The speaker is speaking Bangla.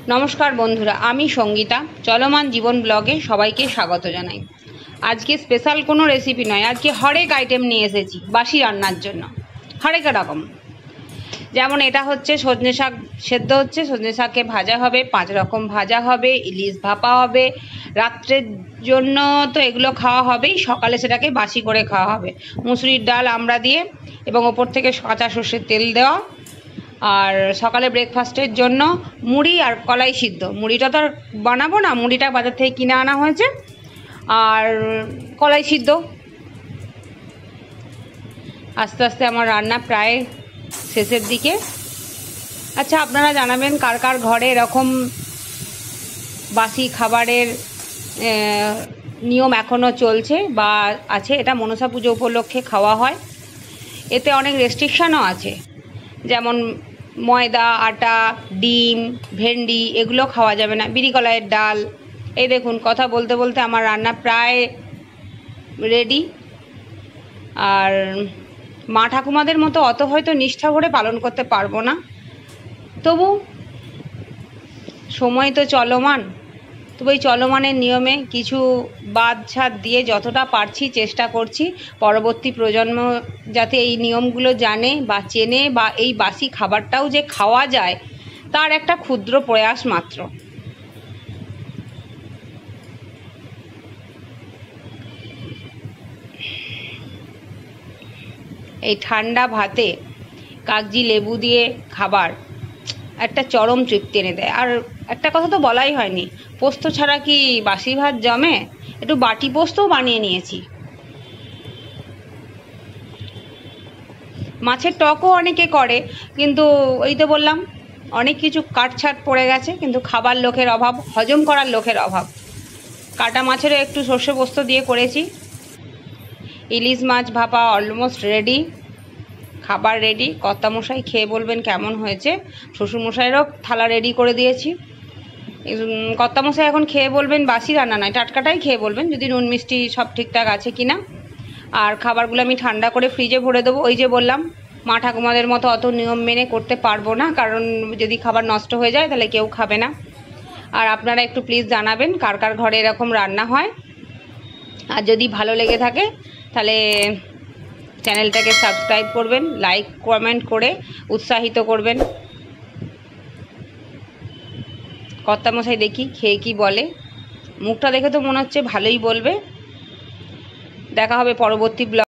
नमस्कार बंधुरा, आमी संगीता चलमान जीवन ब्लगे सबाइके स्वागत जानाई। आज के स्पेशल कोनो रेसिपि नय, आज के हरेक आइटेम निये एसेछि बासी रान्नार जन्य। हरेक रकम जेमन एटा होच्छे सजने शाक सेদ্ধ होच्छे, सजने शाकके भाजा होबे, 5 रकम भाजा होबे, इलिश भापा होबे। रात्रेर जन्य तो एगुलो खाওয়া হবেই, সকালে সেটাকে বাসি করে খাওয়া হবে। মুসুরির ডাল আমড়া দিয়ে এবং ওপর থেকে কাঁচা সর্ষের তেল দেওয়া। আর সকালে ব্রেকফাস্টের জন্য মুড়ি আর কলাই সিদ্ধ। মুড়িটা তো আর বানাবো না, মুড়িটা বাজার থেকে কিনে আনা হয়েছে, আর কলাই সিদ্ধ। আস্তে আস্তে আমার রান্না প্রায় শেষের দিকে। আচ্ছা, আপনারা জানাবেন কার কার ঘরে এরকম বাসি খাবারের নিয়ম এখনও চলছে বা আছে। এটা মনসা পুজো উপলক্ষে খাওয়া হয়। এতে অনেক রেস্ট্রিকশানও আছে, যেমন ময়দা, আটা, ডিম, ভেন্ডি এগুলো খাওয়া যাবে না, বিরি কলাইয়ের ডাল। এই দেখুন, কথা বলতে বলতে আমার রান্না প্রায় রেডি। আর মা ঠাকুমাদের মতো অত হয়তো নিষ্ঠা করে পালন করতে পারবো না, তবু সময় তো চলমান। তবু এই চলমানের নিয়মে কিছু বাদ ছাদ দিয়ে যতটা পারছি চেষ্টা করছি পরবর্তী প্রজন্ম যাতে এই নিয়মগুলো জানে বা চেনে, বা এই বাসি খাবারটাও যে খাওয়া যায় তার একটা ক্ষুদ্র প্রয়াস মাত্র। এই ঠান্ডা ভাতে কাগজি লেবু দিয়ে খাবার একটা চরম তৃপ্তি এনে দেয়। আর একটা কথা তো বলাই হয়নি, পোস্ত ছাড়া কি বাসি ভাত জমে? একটু বাটি পোস্তও বানিয়ে নিয়েছি। মাছের টকও অনেকে করে, কিন্তু ওই তো বললাম অনেক কিছু কাটছাট পড়ে গেছে, কিন্তু খাবার লোকের অভাব, হজম করার লোকের অভাব। কাটা মাছেরও একটু সর্ষে পোস্ত দিয়ে করেছি। ইলিশ মাছ ভাপা অলমোস্ট রেডি, খাবার রেডি। কর্তামশাই খেয়ে বলবেন কেমন হয়েছে। শ্বশুরমশাইয়েরও থালা রেডি করে দিয়েছি। কর্তামশাই এখন খেয়ে বলবেন বাসি রান্না নয়, টাটকাটাই খেয়ে বলবেন যদি নুন মিষ্টি সব ঠিকঠাক আছে কিনা। আর খাবারগুলো আমি ঠান্ডা করে ফ্রিজে ভরে দেবো। ওই যে বললাম, মা ঠাকুমাদের মতো অত নিয়ম মেনে করতে পারবো না, কারণ যদি খাবার নষ্ট হয়ে যায় তাহলে কেউ খাবে না। আর আপনারা একটু প্লিজ জানাবেন কার কার ঘরে এরকম রান্না হয়। আর যদি ভালো লেগে থাকে তাহলে চ্যানেলটাকে সাবস্ক্রাইব করবেন, লাইক কমেন্ট করে উৎসাহিত করবেন। কর্তামশাই দেখি খেয়ে কি বলে। মুখটা দেখে তো মনে হচ্ছে ভালোই বলবে। দেখা হবে পরবর্তী ব্লগ।